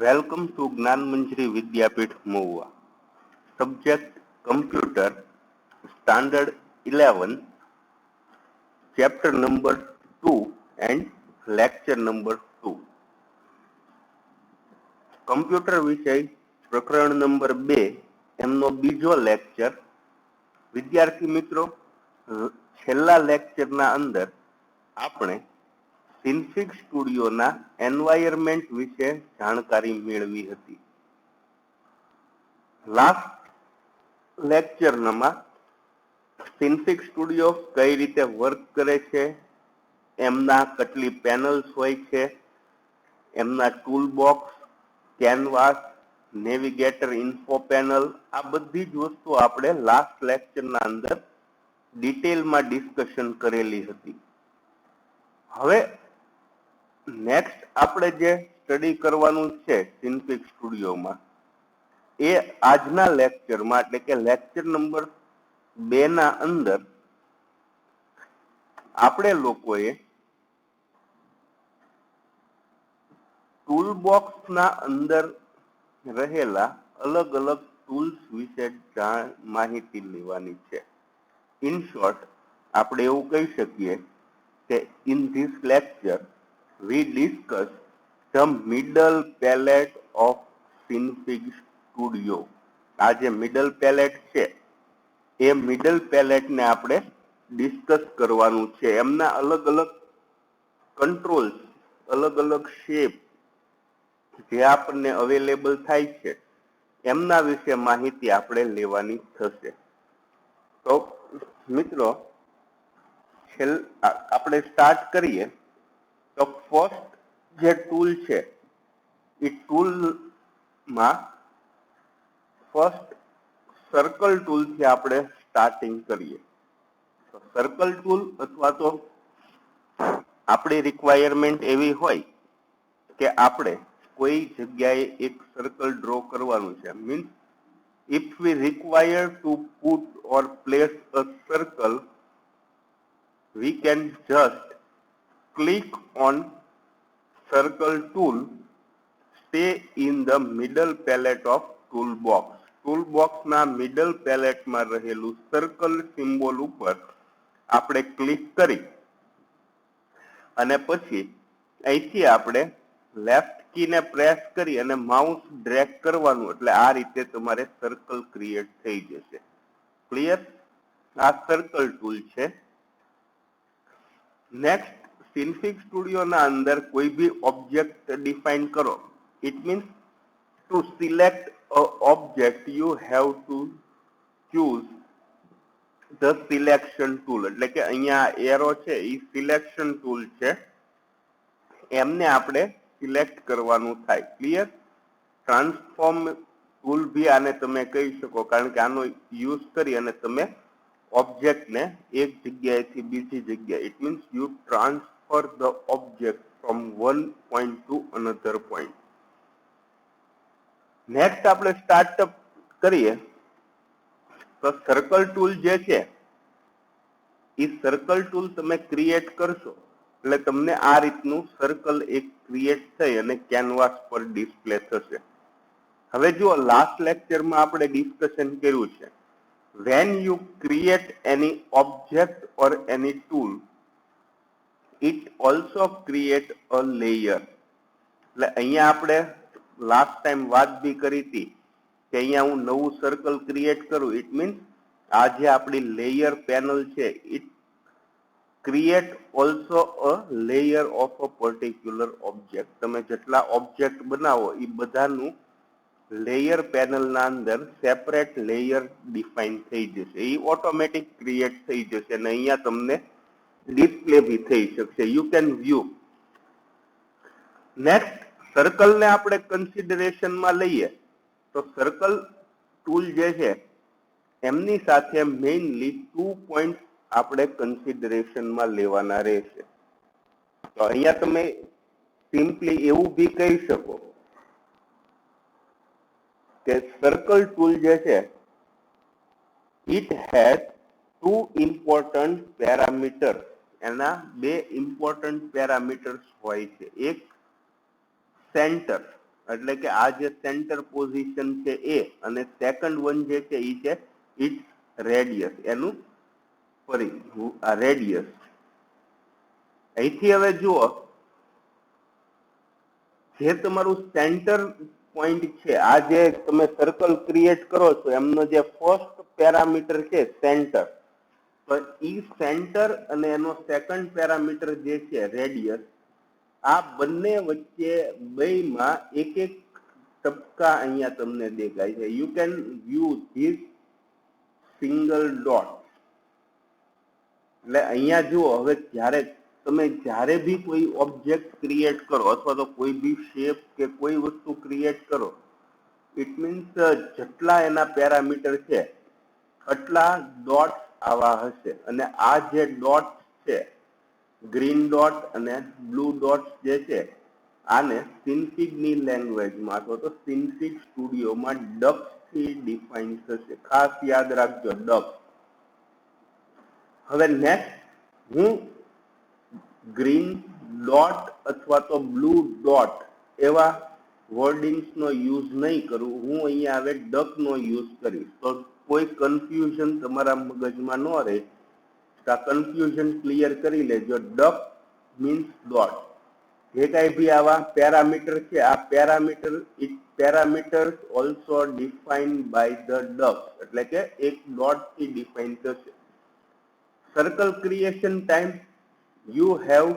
Welcome to Gnanmanjari Vidyapith Mohua. Subject Computer, Standard 11, Chapter number 2 and Lecture number 2. Computer વિષય પ્રકરણ number 2 એમનો બીજો lecture. વિદ્યાર્થી મિત્રો, છેલ્લા લેક્ચરના અંદર આપણે સિન્ફિગ સ્ટુડિયોના એન્વાયરમેન્ટ વિશે જાણકારી મેળવી હતી. લાસ્ટ લેક્ચરમાં સિન્ફિગ સ્ટુડિયો કઈ રીતે વર્ક કરે છે, એમના કેટલી પેનલ્સ હોય છે, એમના tool box, canvas, navigator info panel, આ બધી જ વસ્તુ આપણે લાસ્ટ લેક્ચરના અંદર ડિટેલમાં ડિસ્કશન કરેલી હતી. હવે નેક્સ્ટ આપણે જે સ્ટડી કરવાનું છે સિન્ફિગ સ્ટુડિયોમાં, એ આજના લેક્ચરમાં એટલે કે લેક્ચર નંબર 2 ના અંદર આપણે લોકોએ ટૂલ બોક્સના અંદર રહેલા અલગ અલગ ટૂલ્સ વિશે માહિતી લેવાની છે. ઇન શોર્ટ આપણે એવું કહી શકીએ કે in this lecture we discuss the middle palette of Synfig Studio. આ જે મિડલ પેલેટ છે એ મિડલ પેલેટ ને આપણે ડિસ્કસ કરવાનું છે. એમના અલગ અલગ કંટ્રોલ્સ, અલગ અલગ શેપ જે આપણને અવેલેબલ થાય છે એમના વિશે માહિતી આપણે લેવાની થશે. તો મિત્રો, આપણે સ્ટાર્ટ કરીએ. તો ફર્સ્ટ જે ટૂલ છે એ ટૂલમાં ફર્સ્ટ સર્કલ ટૂલથી આપણે સ્ટાર્ટિંગ કરીએ. તો સર્કલ ટૂલ અથવા તો આપણી રિક્વાયરમેન્ટ એવી હોય કે આપણે કોઈ જગ્યાએ એક સર્કલ ડ્રો કરવાનું છે. Means if V require two put or place a circle, we can just click on circle tool, stay in the middle palette of toolbox. toolbox ના middle palette માં રહેલું circle symbol ઉપર આપણે click કરી અને પછી અહીંથી આપણે લેફ્ટ કી ને પ્રેસ કરી અને માઉસ ડ્રેગ કરવાનું, એટલે આ રીતે તમારે સર્કલ ક્રિએટ થઈ જશે. ક્લિયર? આ સર્કલ ટૂલ છે. નેક્સ્ટ, સિન્ફિગ સ્ટુડિયોના અંદર કોઈ બી ઓબ્જેક્ટ ડિફાઇન કરો. It means to select a object you have to choose the selection tool. એટલે કે અહીંયા એરો છે એ સિલેક્શન ટૂલ છે, એમને આપણે સિલેક્ટ કરવાનું થાય. ક્લિયર? ટ્રાન્સફોર્મ ટૂલ બી આને તમે કહી શકો, કારણ કે આનો યુઝ કરી અને તમે ઓબ્જેક્ટને એક જગ્યાએથી બીજી જગ્યાએ, it means you transfer the object from one point to another point. Next આપણે સ્ટાર્ટઅપ કરીએ. તો સર્કલ ટૂલ જે છે એ સર્કલ ટૂલ તમે ક્રિએટ કરશો એટલે તમને આ રીતનું સર્કલ એક ક્રિએટ થઈ અને કેનવાસ પર ડિસ્પ્લે થશે. હવે જુઓ, લાસ્ટ લેક્ચરમાં આપણે ડિસ્કશન કર્યું છે, when you create any object or any tool, it also create a layer. એટલે અહીંયા આપણે લાસ્ટ ટાઈમ વાત બી કરી હતી કે અહીંયા હું નવું સર્કલ ક્રિએટ કરું, ઇટ મીન્સ આ જે આપણી લેયર પેનલ છે, it create also a layer of a particular object. તમે જેટલા ઓબ્જેક્ટ બનાવો એ બધાનું લેયર પેનલના અંદર સેપરેટ લેયર ડિફાઇન થઈ જશે. એ ઓટોમેટિક ક્રિએટ થઈ જશે અને અહીંયા તમને ડિસ્પ્લે બી થઈ શકશે. You can view. નેક્સ્ટ, સર્કલને આપણે કન્સિડરેશનમાં લઈએ તો સર્કલ ટૂલ જે છે એમની સાથે મેઇનલી 2 પોઈન્ટ આપણે કન્સિડરેશનમાં લેવાના રહેશે. તો અહીંયા તમે સિમ્પલી એવું બી કહી શકો કે સર્કલ ટૂલ જે છે ઇટ હેઝ 2 ઇમ્પોર્ટન્ટ પેરામીટર્સ. એના 2 ઇમ્પોર્ટન્ટ પેરામીટર્સ હોય છે. એક સેન્ટર એટલે કે આ જે સેન્ટર પોઝિશન છે એ અને સેકન્ડ વન જે છે એ છે ઇટ્સ રેડિયસ, એનું આ રેડિયસ. અહીંથી હવે જુઓ જે તમારું સેન્ટર પોઈન્ટ છે, આ જે તમે સર્કલ ક્રિએટ કરો છો એમનો જે ફર્સ્ટ પેરામીટર છે સેન્ટર, તો ઈ સેન્ટર અને એનો સેકન્ડ પેરામીટર જે છે રેડિયસ, આ બંને વચ્ચે બેમાં એક એક ટપકા અહીંયા તમને દેખાય છે. You can view this single dot. એટલે અહીંયા જુઓ, હવે જ્યારે બી કોઈ ઓબ્જેક્ટ ક્રિએટ કરો અથવા તો કોઈ બી શેપ કે કોઈ વસ્તુ ક્રિએટ કરો, ઇટ મીન્સ જેટલા એના પેરામીટર છે એટલા ડોટ આવા હશે. અને આ જે ડોટ છે, ગ્રીન ડોટ અને બ્લુ ડોટ જે છે, આને સિન્ફિગની લેંગ્વેજમાં અથવા તો સિન્ફિગ સ્ટુડિયોમાં ડક્સ થી ડિફાઇન થશે. ખાસ યાદ રાખજો, ડક્સ. હવે નેક્સ્ટ હું ગ્રીન ડોટ અથવા તો બ્લુ ડોટ એવા વર્ડિંગ્સનો યુઝ નહીં કરું. હું અહીંયા હવે ડકનો યુઝ કરીશ, તો કોઈ કન્ફ્યુઝન તમારા મગજમાં ન રહે. આ કન્ફ્યુઝન ક્લિયર કરી લેજો. Duck means dot. જે કાંઈ બી આવા પેરામીટર છે, આ parameters also defined by the duck, એટલે કે એક ડોટ થી ડિફાઇન થશે. Circle creation time, you have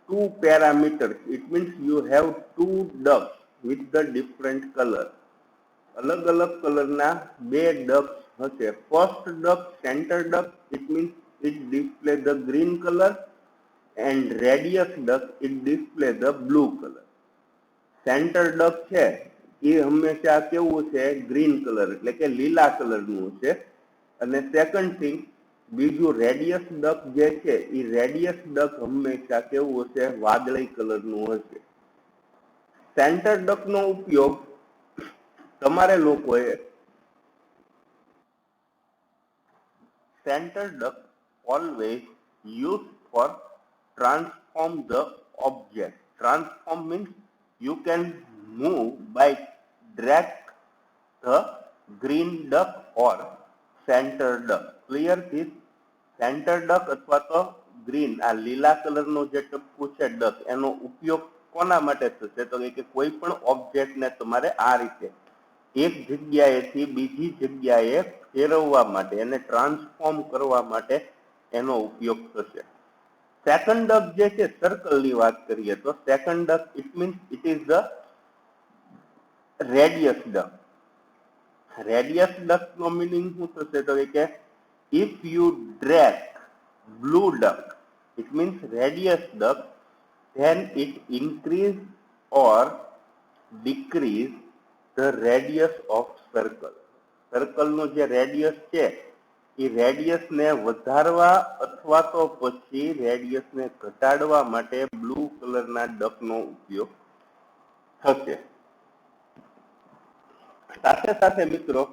two parameters. It means you have two ducks with the different color. અલગ અલગ કલરના બે ડક્સ હશે. First duck, centre duck, it means it display the green color, and radius duck, it display the blue color. Centre duck છે એ હંમેશા કેવું છે? Green colour, એટલે કે લીલા કલરનું છે. અને સેકન્ડ થિંગ, બીજું રેડિયસ ડક જે છે એ રેડિયસ ડક હંમેશા કેવું હશે? વાદળી કલરનું હશે. સેન્ટર ડક નો ઉપયોગ તમારે લોકોએ centre duck always use for transform the object. Transform means you can move by drag the green duck or center duck. Clear this? Center duck અથવા તો ગ્રીન, આ લીલા કલરનો જે ટપકું છે ડક, એનો ઉપયોગ કોના માટે થશે? તો કે કોઈ પણ ઓબ્જેક્ટને તમારે આ રીતે એક જગ્યાએથી બીજી જગ્યાએ ફેરવવા માટે, એને ટ્રાન્સફોર્મ કરવા માટે એનો ઉપયોગ થશે. સેકન્ડ ડક જે છે, સર્કલની વાત કરીએ તો second duck it means it is the radius duck. Radius duck નો મીનિંગ શું થશે? તો કે if you drag blue duck, it means radius duck, then it increase or decrease the radius of circle. Circle નું જે radius છે એ radius ને વધારવા અથવા તો પછી રેડિયસ ને ઘટાડવા માટે બ્લુ કલરના ડક નો ઉપયોગ થશે. સાથે સાથે મિત્રો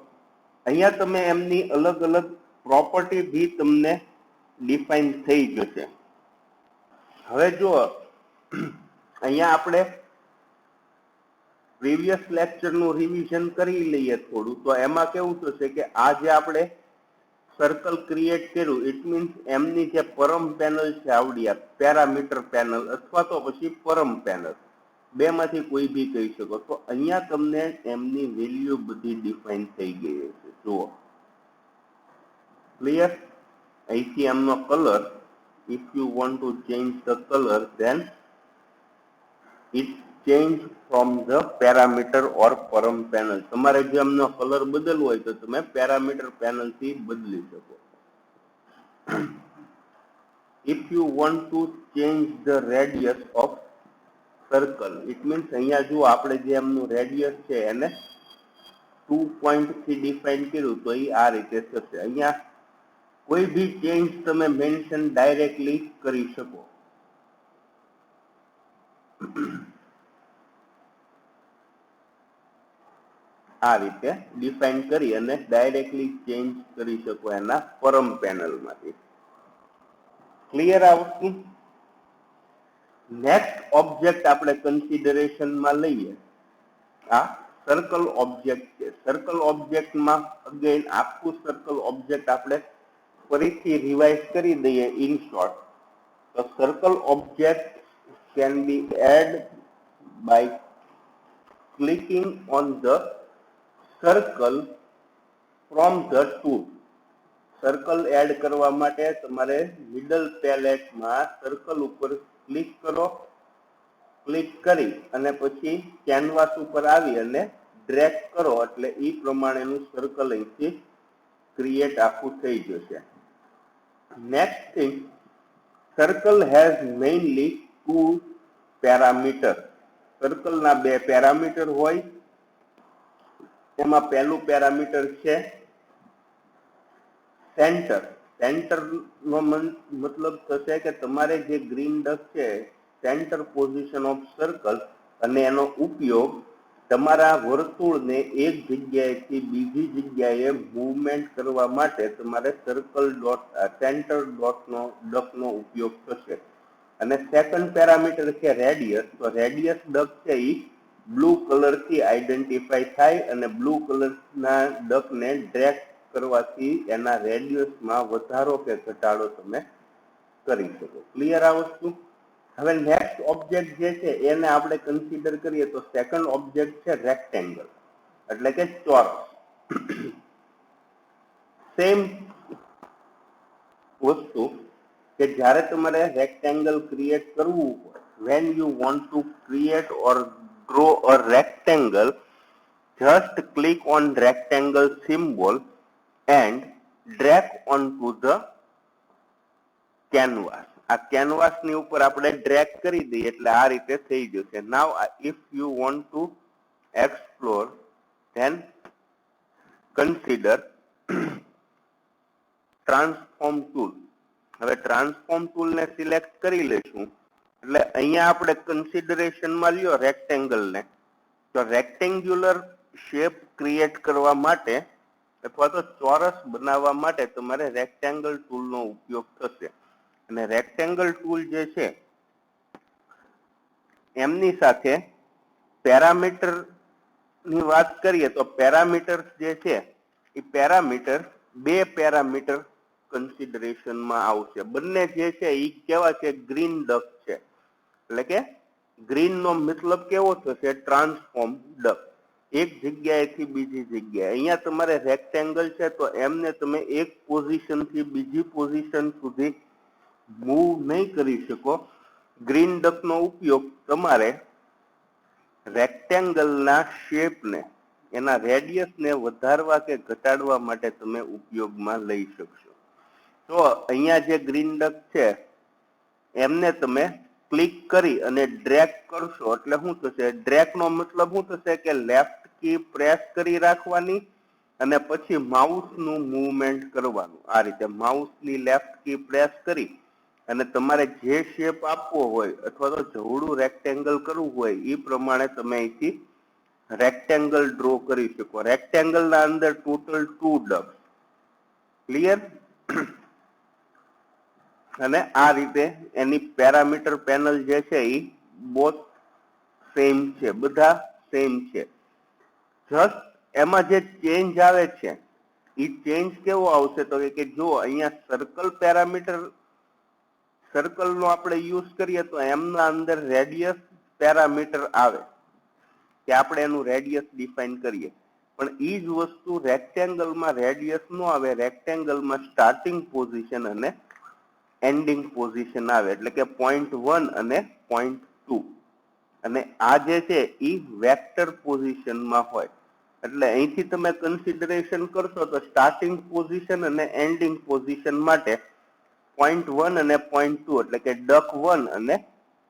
અહીંયા તમે એમની અલગ અલગ પ્રોપર્ટી भी તમને ડિફાઇન થઈ જશે. હવે જો અહીંયા આપણે પ્રીવિયસ લેક્ચરનું રિવિઝન કરી લઈએ થોડું, તો એમાં કેવું થશે કે આ જે આપણે સર્કલ ક્રિએટ કર્યું, ઇટ મીન્સ એમની જે પરમ પેનલ છે આવડી, આ પેરામીટર પેનલ અથવા તો પછી પરમ પેનલ, બેમાંથી કોઈ બી કહી શકો. તો અહીંયા તમને એમની વેલ્યુ બધી ડિફાઇન થઈ ગઈ છે. જુઓ, ક્લિયર? અહીંથી એમનો colour, if you want to change the colour, then it change from the parameter or Param panel. તમારે જો એમનો કલર બદલવો હોય તો તમે પેરામીટર પેનલ થી બદલી શકો. If you want to change the radius of circle, it means અહીંયા જો આપણે જે એમનું રેડિયસ છે એને 2 પોઈન્ટ થી ડિફાઇન કર્યું, તો એ આ રીતે થશે. અહીંયા કોઈ બી ચેન્જ તમે મેન્શન ડાયરેક્ટલી કરી શકો. આ રીતે ડિફાઇન કરી અને ડાયરેક્ટલી ચેન્જ કરી શકો એના પરમ પેનલમાંથી. ક્લિયર આ વસ્તુ? નેક્સ્ટ ઓબ્જેક્ટ આપણે કન્સિડરેશનમાં લઈએ આ સર્કલ ઓબ્જેક્ટ છે. સર્કલ ઓબ્જેક્ટમાં અગેન આખું સર્કલ ઓબ્જેક્ટ આપણે ફરીથી રિવાઇઝ કરી દઈએ ઇન શોર્ટ. તો circle object can be add by clicking on the circle from the tool. Circle add કરવા માટે તમારે મિડલ પેલેટમાં સર્કલ ઉપર ક્લિક કરો. ક્લિક કરી અને પછી કેનવાસ ઉપર આવી અને ડ્રેગ કરો એટલે એ પ્રમાણેનું સર્કલ અહીંથી ક્રિએટ આખું થઈ જશે. Next thing, circle has mainly 2 parameter. સર્કલના 2 પેરામીટર હોય. એમાં પહેલું પેરામીટર છે સેન્ટર. સેન્ટરનો મતલબ થશે કે તમારે જે ગ્રીન ડક છે સેન્ટર પોઝિશન ઓફ સર્કલ, અને એનો ઉપયોગ તમારા વર્તુળને એક જગ્યાએથી બીજી જગ્યાએ મૂવમેન્ટ કરવા માટે તમારે સર્કલ ડોટ સેન્ટર ડકનો ઉપયોગ થશે. અને સેકન્ડ પેરામીટર છે રેડિયસ. તો રેડિયસ ડક છે એ બ્લુ કલરથી આઈડેન્ટિફાઈ થાય અને બ્લુ કલરના ડકને ડ્રેગ કરવાથી એના રેડિયસમાં વધારો કે ઘટાડો તમે કરી શકો. ક્લિયર આ વસ્તુ? હવે નેક્સ્ટ ઓબ્જેક્ટ જે છે એને આપણે કન્સિડર કરીએ તો સેકન્ડ ઓબ્જેક્ટ છે રેક્ટેંગલ, એટલે કે ચોરસ. સેમ વસ્તુ કે જ્યારે તમારે રેક્ટેંગલ ક્રિએટ કરવું હોય, when you want to create or draw a rectangle, just click on rectangle symbol and drag onto the canvas. આ કેનવાસ ની ઉપર આપણે ડ્રેગ કરી દઈએ એટલે આ રીતે થઈ જશે. નાવ if you want to explore then consider transform tool. હવે ટ્રાન્સફોર્મ ટૂલ ને સિલેક્ટ કરી લેશું એટલે અહીંયા આપણે કન્સિડરેશનમાં લ્યો રેક્ટેંગલ ને. તો રેક્ટેંગ્યુલર શેપ ક્રિએટ કરવા માટે અથવા તો ચોરસ બનાવવા માટે તમારે રેક્ટેંગલ ટૂલનો ઉપયોગ થશે. અને રેક્ટેંગલ ટૂલ જે છે એમની સાથે પેરામીટર ની વાત કરીએ તો પેરામીટર જે છે એ પેરામીટર 2 પેરામીટર કન્સિડરેશનમાં આવશે. બંને જે છે એ કેવા છે? ગ્રીન ડક છે. એટલે કે ગ્રીન નો મતલબ કેવો થશે? Transform duck. એક જગ્યાએથી બીજી જગ્યાએ. અહીંયા તમારે રેક્ટેંગલ છે તો એમને તમે એક પોઝિશન થી બીજી પોઝિશન સુધી મૂવ નહીં કરી શકો. ગ્રીન ડક નો ઉપયોગ તમારે રેક્ટેંગલના શેપને, એના રેડિયસને વધારવા કે ઘટાડવા માટે તમે ઉપયોગમાં લઈ શકશો. તો અહીંયા જે ગ્રીન ડક છે એમને તમે ક્લિક કરી અને ડ્રેગ કરશો એટલે શું થશે? ડ્રેગ નો મતલબ શું થશે કે લેફ્ટ કી પ્રેસ કરી રાખવાની અને પછી માઉસનું મૂવમેન્ટ કરવાનું. આ રીતે માઉસની લેફ્ટ કી પ્રેસ કરી અને તમારે જે શેપ આપવો હોય અથવા તો જવડું રેક્ટેંગલ કરવું હોય એ પ્રમાણે તમે અહીંથી રેક્ટેંગલ ડ્રો કરી શકો. રેક્ટેંગલના અંદર ટોટલ 2 ડક. ક્લિયર? અને આ રીતે એની પેરામીટર પેનલ જે છે એ બોથ સેમ છે, બધા સેમ છે. જસ્ટ એમાં જે ચેન્જ આવે છે એ ચેન્જ કેવો આવશે તો કે જો અહીંયા સર્કલ પેરામીટર, સર્કલનો આપણે યુઝ કરીએ તો એમના અંદર રેડિયસ પેરામીટર આવે કે આપણે એનું રેડિયસ ડિફાઇન કરીએ. પણ એ જ વસ્તુ રેક્ટેંગલમાં રેડિયસ નો આવે. રેક્ટેંગલમાં સ્ટાર્ટિંગ પોઝિશન અને એન્ડિંગ પોઝિશન આવે. એટલે કે 0.1 અને 0.2. અને આ જે છે એ વેક્ટર પોઝિશનમાં હોય. એટલે અહીંથી તમે કન્સિડરેશન કરશો તો સ્ટાર્ટિંગ પોઝિશન અને એન્ડિંગ પોઝિશન માટે 0.1 અને 0.2 એટલે કે ડક 1 અને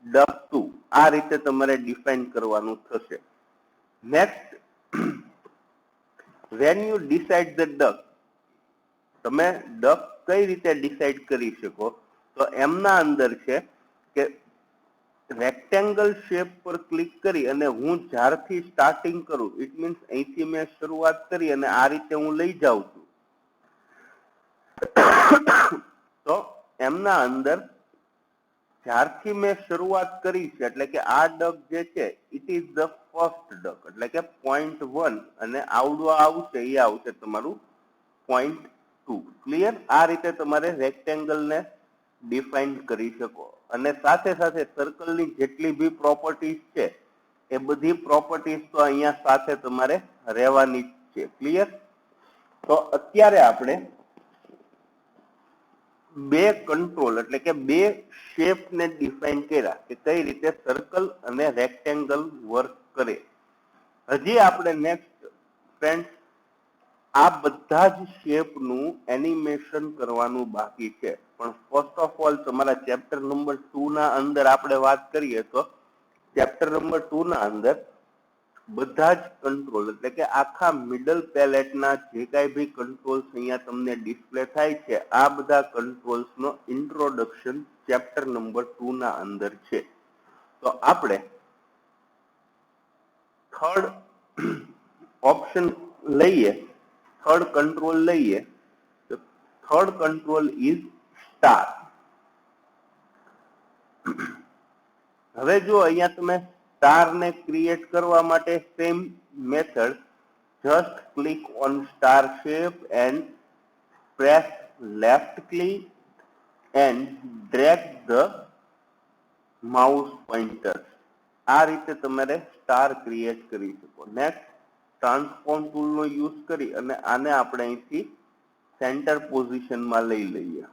ડક 2 આ રીતે તમારે ડિફાઇન કરવાનું થશે. Next, when you decide the duck, તમે ડક કઈ રીતે ડિસાઇડ કરી શકો? તો એમના અંદર છે કે રેક્ટેંગલ શેપ પર ક્લિક કરી અને હું જ્યારથી સ્ટાર્ટિંગ કરું, ઇટ મીન્સ અહીંથી મેં શરૂઆત કરી અને આ રીતે હું લઈ જાઉં છું તો એમના અંદર જ્યારથી મેં શરૂઆત કરી છે એટલે કે આ ડક જે છે it is the first duck એટલે કે 0.1 અને આવડું આવશે એ આવશે તમારું 0.2. ક્લિયર? આ રીતે તમારે રેક્ટેંગલ ને ડિફાઇન કરી શકો અને સાથે સાથે સર્કલની જેટલી બી પ્રોપર્ટીઝ છે એ બધી પ્રોપર્ટીઝ તો અહીંયા સાથે તમારે રહેવાની જ છે. ક્લિયર? તો અત્યારે આપણે બે કંટ્રોલ એટલે કે બે શેપ ને ડિફાઇન કર્યા કે કઈ રીતે સર્કલ અને રેક્ટેંગલ વર્ક કરે. હજી આપણે નેક્સ્ટ ફ્રેન્ડ્સ આ બધા જ શેપનું એનિમેશન કરવાનું બાકી છે. પણ ફર્સ્ટ ઓફ ઓલ તમારા ચેપ્ટર નંબર 2 ના અંદર આપણે વાત કરીએ તો ચેપ્ટર નંબર 2 ના અંદર બધા જ કંટ્રોલ એટલે કે આખા મિડલ પેલેટના જે કાંઈ બી કંટ્રોલ્સ અહીંયા તમને ડિસ્પ્લે થાય છે આ બધા કંટ્રોલ્સનો ઇન્ટ્રોડક્શન ચેપ્ટર નંબર 2 ના અંદર છે. તો આપણે થર્ડ ઓપ્શન લઈએ, થર્ડ કંટ્રોલ લઈએ તો થર્ડ કંટ્રોલ ઇઝ સ્ટાર. હવે જો અહીંયા તમે સ્ટાર ને ક્રિએટ કરવા માટે same method just click on star shape and press left click and drag the mouse pointer. આ રીતે તમારે સ્ટાર ક્રિએટ કરી શકો. નેક્સ્ટ ટ્રાન્સફોર્મ ટૂલ નો યુઝ કરી અને આને આપણે અહીંથી સેન્ટર પોઝિશનમાં લઈ લઈએ.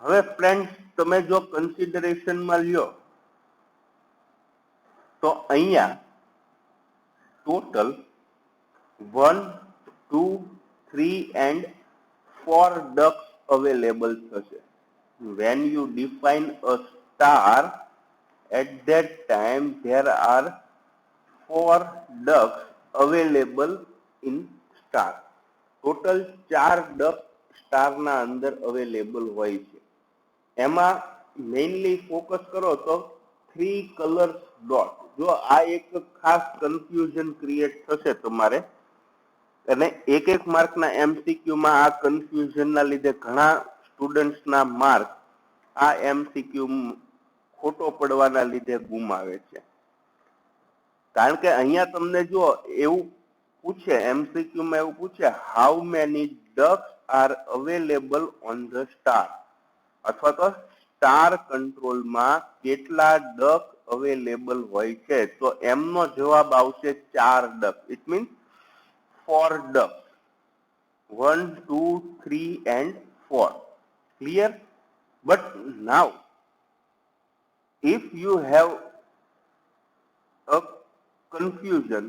હવે ફ્રેન્ડ્સ તમે જો કન્સિડરેશનમાં લ્યો તો અહીંયા ટોટલ 1, 2, 3 and 4 ducks available થશે. When you define a star, at that time there are 4 ducks available in star. Total 4 duck star ના અંદર અવેલેબલ હોય છે. એમાં મેઇનલી ફોકસ કરો તો 3 કલર્સ ડોટ. જો આ એક ખાસ કન્ફ્યુઝન ક્રિએટ થશે તમારે અને એક માર્કના એમસીક્યુમાં આ કન્ફ્યુઝનના લીધે ઘણા સ્ટુડન્ટ્સના માર્ક આ એમસીક્યુ ખોટો પડવાના લીધે ગુમાવે છે. કારણ કે અહીંયા તમને જો એવું પૂછે એમસીક્યુમાં એવું પૂછે how many ducks R available on the star અથવા તો સ્ટાર કંટ્રોલમાં કેટલા ડક અવેલેબલ હોય છે તો એમનો જવાબ આવશે 4 duck. It means 4 ducks. 1, 2, 3 and 4. Clear? But now, if you have a confusion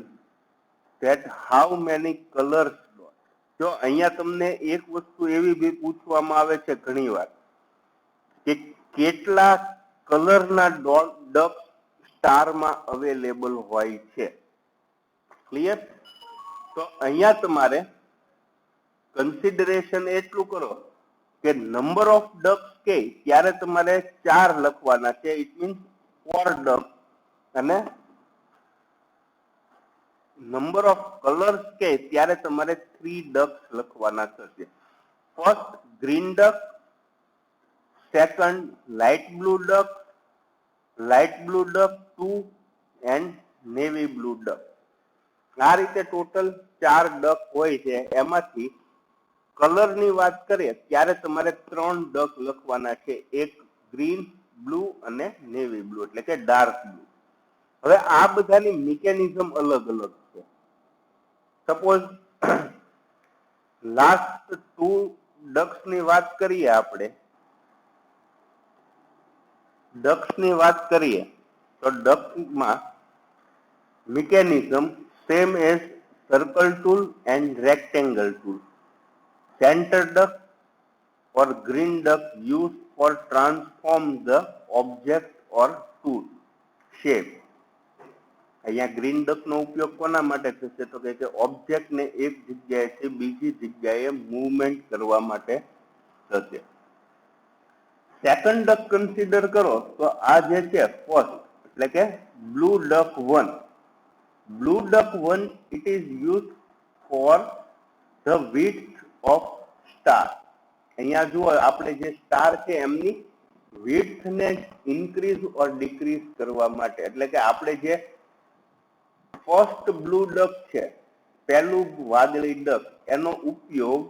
that how many colors dot. જો અહીંયા તમને એક વસ્તુ એવી બી પૂછવામાં આવે છે ઘણીવાર કે કેટલા કલરના ડક સ્ટારમાં અવેલેબલ હોય છે. ક્લિયર? તો અહીંયા તમારે કન્સિડરેશન એટલું કરો કે નંબર ઓફ ડક્સ કે ત્યારે તમારે 4 લખવાના છે. ઇટ મીન્સ 4 ડક અને નંબર ઓફ કલર્સ કે ત્યારે તમારે 3 ડક્સ લખવાના થશે. First green duck, second light blue duck, light blue duck 2 and navy blue duck. આ રીતે ટોટલ 4 ડક હોય છે. એમાંથી કલરની વાત કરીએ ત્યારે તમારે 3 ડક લખવાના છે. એક ગ્રીન, બ્લુ અને નેવી બ્લુ એટલે કે ડાર્ક બ્લુ. હવે આ બધાની મિકેનિઝમ અલગ અલગ છે. સપોઝ લાસ્ટ 2 ડક્સની વાત કરીએ આપણે ડક્સની વાત કરીએ તો ડકમાં mechanism same as circle tool and rectangle tool. Center duck or green duck used for transform the object or tool shape. અહીંયા ગ્રીન ડક નો ઉપયોગ કોના માટે થશે તો કે ઓબ્જેક્ટ ને એક જગ્યાએથી બીજી જગ્યાએ મૂવમેન્ટ કરવા માટે થશે. સેકન્ડ ડક કન્સિડર કરો તો આ જે છે ફર્સ્ટ એટલે કે blue duck 1. Blue duck 1 it is used for the width of star. અહીંયા જુઓ આપણે જે સ્ટાર છે એમની વિડ્થ ને ઇન્ક્રીઝ ઓર ડિક્રીઝ કરવા માટે, એટલે કે આપણે જે ફર્સ્ટ બ્લુ ડક છે, પહેલું વાદળી ડક, એનો ઉપયોગ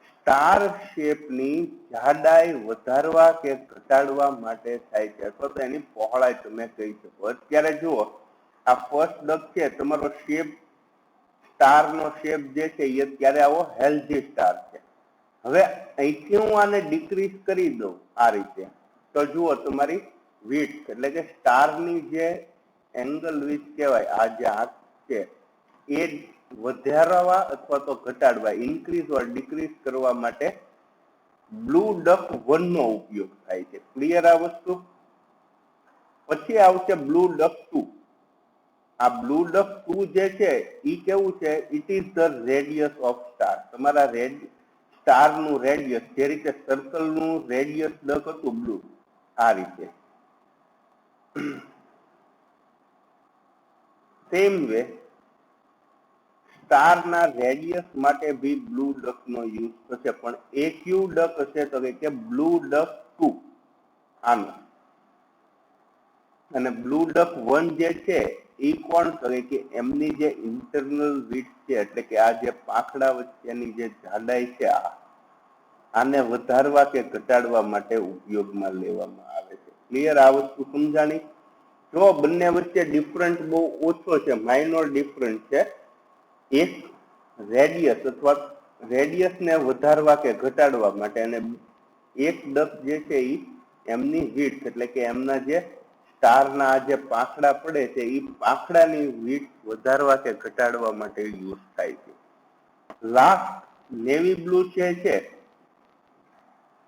સ્ટાર શેપની જાડાઈ વધારવા કે ઘટાડવા માટે થાય છે, અથવા તો એની પહોળાઈ તમે કહી શકો. અત્યારે જુઓ આ ફર્સ્ટ ડક છે, તમારો શેપ સ્ટાર નો શેપ જે છે એ અત્યારે આવો હેલ્ધી સ્ટાર છે. હવે અહીંથી હું આને ડિક્રીઝ કરી દઉં આ રીતે, તો જુઓ તમારી વિડ્થ એટલે કે સ્ટારની જે એંગલ વિડ્થ કહેવાય, આ જે હાથ છે એ વધારવા અથવા તો ઘટાડવા, ઇન્ક્રીઝ ઓર ડિક્રીઝ કરવા માટે બ્લુ ડક 1 નો ઉપયોગ થાય છે. ક્લિયર આ વસ્તુ? પછી આવશે બ્લુ ડક 2. આ બ્લુ ડક 2 જે છે એ કેવું છે? It is the radius of star. તમારા સ્ટાર નું રેડિયસ, જે રીતે સર્કલ નું રેડિયસ ડક હતું બ્લુ, આ રીતે. સેમ વે સ્ટાર ના રેડિયસ માટે ભી બ્લુ ડક નો યુઝ થશે, પણ એ ક્યુ ડક હશે તો કે બ્લુ ડક 2 આનો, અને બ્લુ ડક 1 જે છે એ કોણ કરે કે એમની જે ઇન્ટરનલ વિડ્થ છે, એટલે કે આ જે પાંખડા વચ્ચેની જે જાડાઈ છે, આને વધારવા કે ઘટાડવા માટે ઉપયોગમાં લેવામાં આવે છે. ક્લિયર? આ વસ્તુ સમજાણી? જો બંને વચ્ચે ડિફરન્ટ બહુ ઓછો છે, માઇનોર ડિફરન્ટ છે. એક રેડિયસ અથવા રેડિયસ ને વધારવા કે ઘટાડવા માટે, અને એક ડક જે છે એ એમની વિડ્થ એટલે કે એમના જે સ્ટારના જે પાંખડા પડે છે એ પાંખડાની વિડ્થ વધારવા કે ઘટાડવા માટે યુઝ થાય છે. લાસ્ટ નેવી બ્લુ છે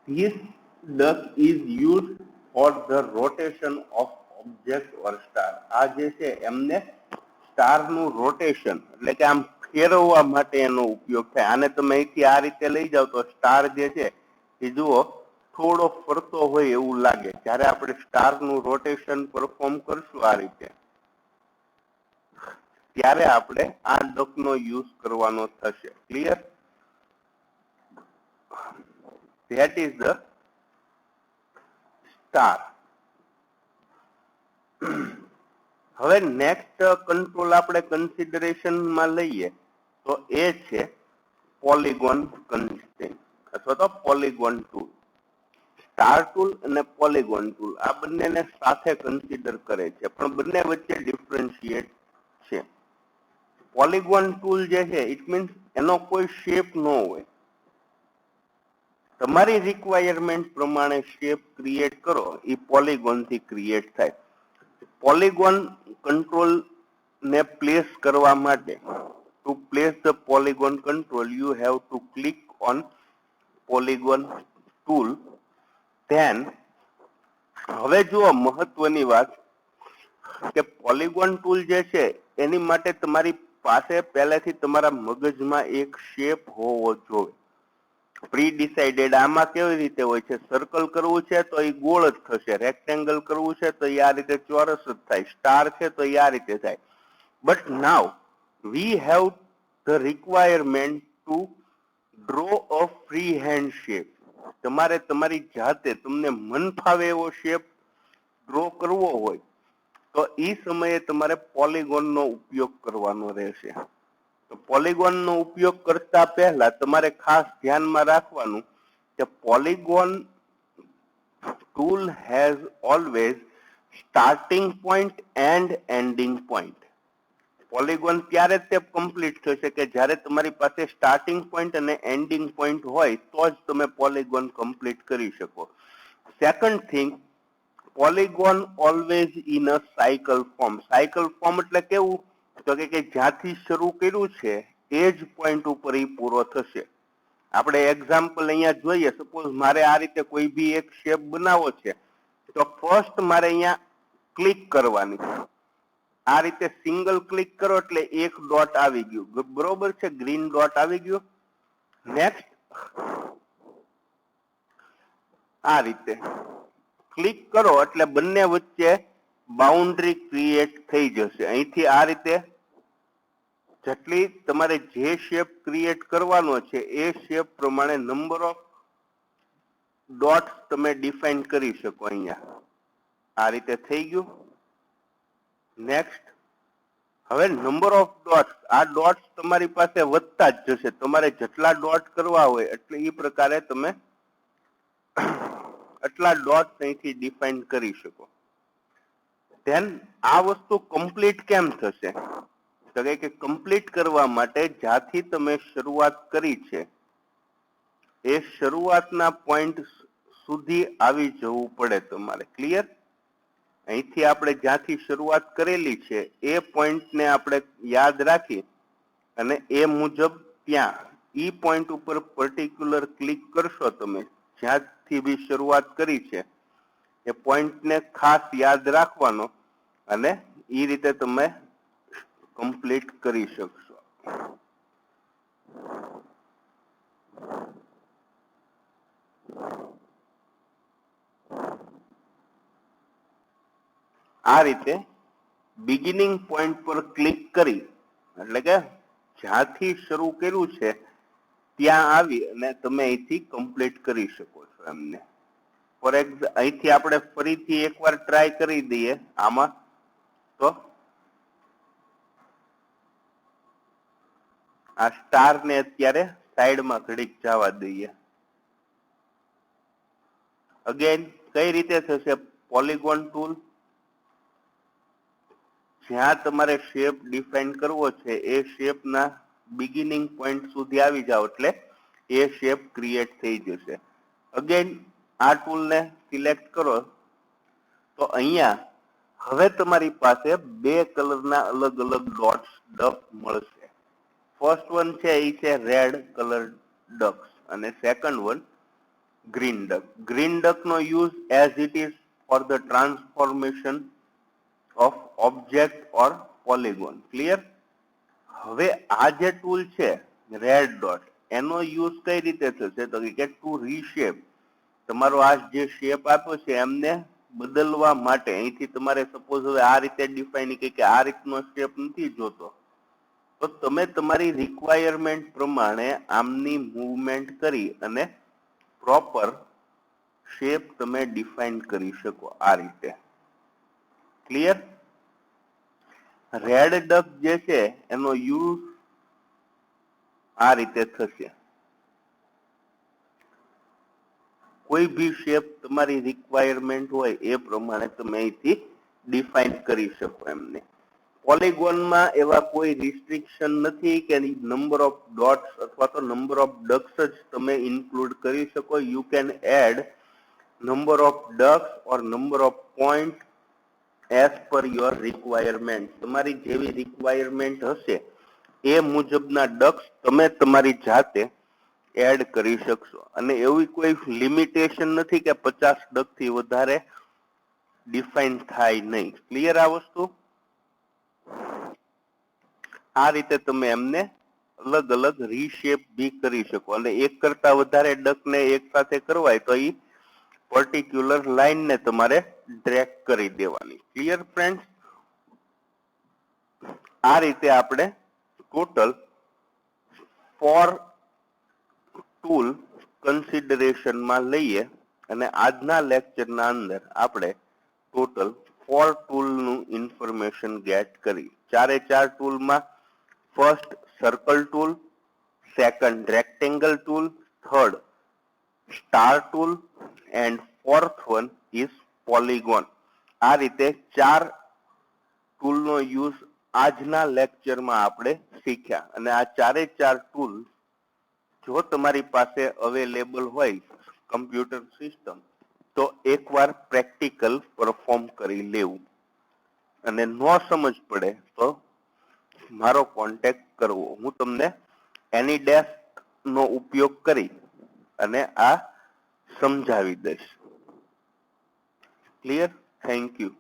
this duck is used for the rotation of object or star. આ જે છે એમને સ્ટાર નું રોટેશન એટલે કે આમ ફેરવવા માટે એનો ઉપયોગ થાય. આને તમે અહીંથી આ રીતે લઈ જાવ તો સ્ટાર જે છે એ જુઓ થોડો ફરતો હોય એવું લાગે. જ્યારે આપણે સ્ટાર નું રોટેશન પરફોર્મ કરશું આ રીતે, ત્યારે આપણે આ ડક નો યુઝ કરવાનો થશે. Clear? That is the star. હવે નેક્સ્ટ કંટ્રોલ આપણે કન્સિડરેશન માં લઈએ તો એ છે પોલિગોન કન્સ્ટ્રેન્ટ અથવા તો પોલિગોન ટૂલ. સ્ટાર ટૂલ અને પોલિગોન ટૂલ આ બંનેને સાથે કન્સિડર કરે છે, પણ બંને વચ્ચે ડિફરન્શિએટ છે. પોલિગોન ટૂલ જે છે ઇટ મીન્સ એનો કોઈ શેપ ન હોય, તમારી રિક્વાયરમેન્ટ પ્રમાણે શેપ ક્રિએટ કરો એ પોલિગોન થી ક્રિએટ થાય. પોલિગોન કંટ્રોલ ને પ્લેસ કરવા માટે, to place the polygon control you have to click on polygon tool. Then હવે જુઓ મહત્વની વાત કે પોલિગોન ટૂલ જે છે એની માટે તમારી પાસે પહેલેથી તમારા મગજમાં એક શેપ હોવો જોઈએ, પ્રી ડિસાઇડેડ. આમાં કેવી રીતે હોય છે? સર્કલ કરવું છે તો એ ગોળ જ થશે, રેક્ટેંગલ કરવું છે તો એ આ રીતે ચોરસ જ થાય, સ્ટાર છે તો એ આ રીતે થાય. But now we have the requirement to draw a free hand shape. તમારે તમારી જાતે તમને મન ફાવે એવો શેપ ડ્રો કરવો હોય તો એ સમયે તમારે પોલિગોન નો ઉપયોગ કરવાનો રહેશે. તો પોલિગોન નો ઉપયોગ કરતા પહેલા તમારે ખાસ ધ્યાનમાં રાખવાનું કે polygon tool has always starting point and ending point. Polygon ત્યારે જ તે કમ્પ્લીટ થશે કે જ્યારે તમારી પાસે સ્ટાર્ટિંગ પોઈન્ટ અને એન્ડિંગ પોઈન્ટ હોય તો જ તમે પોલિગોન કમ્પ્લીટ કરી શકો. Second thing, polygon always in a cycle form. Cycle form એટલે કેવું? તો કે જ્યાંથી શરૂ કર્યું છે એ જ પોઈન્ટ ઉપર એ પૂરો થશે. આપણે એક્ઝામ્પલ અહીંયા જોઈએ, સપોઝ મારે આ રીતે કોઈ બી એક શેપ બનાવવો છે તો ફર્સ્ટ મારે અહીંયા ક્લિક કરવાની, આ રીતે સિંગલ ક્લિક કરો એટલે એક ડોટ આવી ગયું, બરોબર છે? ગ્રીન ડોટ આવી ગયું. નેક્સ્ટ આ રીતે ક્લિક કરો એટલે બંને વચ્ચે બાઉન્ડ્રી ક્રિએટ થઈ જશે. અહીંથી આ રીતે જેટલી તમારે જે શેપ ક્રિએટ કરવાનો છે એ શેપ પ્રમાણે નંબર ઓફ ડોટ્સ તમે ડિફાઇન કરી શકો અહીંયા. આ રીતે થઈ ગયું. નેક્સ્ટ, હવે નંબર ઓફ ડોટ્સ, આ ડોટ્સ તમારી પાસે વધતા જ જશે. તમારે જેટલા ડોટ કરવા હોય એટલે એ પ્રકારે તમે એટલા ડોટ્સ અહીંથી ડિફાઇન કરી શકો. ધેન આ વસ્તુ કમ્પ્લીટ કેમ થશે? તો કે કમ્પ્લીટ કરવા માટે જ્યાંથી તમે શરૂઆત કરી છે એ શરૂઆતના પોઈન્ટ સુધી આવી જવું પડે તમારે. ક્લિયર? અહીંથી આપણે જ્યાંથી શરૂઆત કરેલી છે એ પોઈન્ટને આપણે યાદ રાખી અને એ મુજબ ત્યાં ઈ પોઈન્ટ ઉપર પર્ટિક્યુલર ક્લિક કરશો તમે, જ્યાંથી બી શરૂઆત કરી છે એ પોઈન્ટને ખાસ યાદ રાખવાનો અને એ રીતે તમે કમ્પ્લીટ કરી શકશો. આ રીતે બિગિનિંગ પોઈન્ટ પર ક્લિક કરી એટલે કે જ્યાંથી શરૂ કર્યું છે ત્યાં આવી અને તમે અહીંથી કમ્પ્લીટ કરી શકો છો એમને. ફોર એક્ઝામ્પલ અહીંથી આપણે ફરીથી એકવાર ટ્રાય કરી દઈએ આમાં. તો આ સ્ટાર ને અત્યારે સાઈડમાં ઘડીક જવા દઈએ. અગેન કઈ રીતે થશે? પોલિગોન ટૂલ, જ્યાં તમારે શેપ ડિફાઇન કરવો છે એ શેપના બિગિનિંગ પોઈન્ટ સુધી આવી જાઓ એટલે એ શેપ ક્રિએટ થઈ જશે. અગેન આ ટૂલને સિલેક્ટ કરો તો અહીંયા હવે તમારી પાસે બે કલરના અલગ અલગ ડોટ્સ ડક મળશે. ફર્સ્ટ વન છે એ છે રેડ કલર ડક્સ અને second one green duck. Green duck નો use as it is for the transformation of object or polygon. Clear? હવે આ જે ટૂલ છે રેડ ડોટ, એનો યુઝ કઈ રીતે થશે? તો કે ટુ રીશેપ. તમારો આ જે શેપ આપ્યો છે એમને બદલવા માટે અહીંથી તમારે સપોઝ હવે આ રીતે ડિફાઇન કે આ રીતનો શેપ નથી જોતો તો તમે તમારી રિક્વાયરમેન્ટ પ્રમાણે આમની મૂવમેન્ટ કરી અને પ્રોપર શેપ તમે ડિફાઇન કરી શકો આ રીતે. ક્લિયર? રેડ ડક જે છે એનો યુઝ આ રીતે થશે. કોઈ ભી શેપ તમારી રિક્વાયરમેન્ટ હોય એ પ્રમાણે તમે અહીંથી ડિફાઇન કરી શકો એમને. પોલિગોનમાં એવા કોઈ રિસ્ટ્રિક્શન નથી કે નંબર ઓફ ડોટ્સ અથવા તો નંબર ઓફ ડક્સ જ તમે ઇન્ક્લુડ કરી શકો. You can add number of ducks or number of point as per your requirement. તમારી જેવી રિક્વાયરમેન્ટ હશે એ મુજબના ડક્સ તમે તમારી જાતે એડ કરી શકશો. અને એવી કોઈ લિમિટેશન નથી કે 50 ડક થી વધારે ડિફાઇન થાય નહીં. ક્લિયર આ વસ્તુ? આ રીતે તમે એમને અલગ અલગ રીશેપ બી કરી શકો. અને એક કરતા વધારે ડકને એક સાથે કરવાય તો એ પર્ટિક્યુલર લાઈનને તમારે ડ્રેગ કરી દેવાની. Clear friends? આ રીતે આપણે ટોટલ 4 ટૂલ કન્સિડરેશનમાં લઈએ અને આજના લેક્ચરના અંદર આપણે ટોટલ 4 ટૂલનું ઇન્ફોર્મેશન ગેટ કરી. ચારે ચાર ટૂલમાં first circle tool, second rectangle tool, third star tool and fourth one is polygon. આ રીતે 4 ટૂલનો યુઝ આજના લેક્ચરમાં આપણે શીખ્યા. અને આ ચારે ચાર ટૂલ જો તમારી પાસે અવેલેબલ હોય કમ્પ્યુટર સિસ્ટમ તો એકવાર પ્રેક્ટિકલ પરફોર્મ કરી લેવું. અને ન સમજ પડે તો મારો કોન્ટેક્ટ કરવો. હું તમને એનીડેસ્ક નો ઉપયોગ કરી અને આ સમજાવી દઈશ. ક્લિયર? Thank you.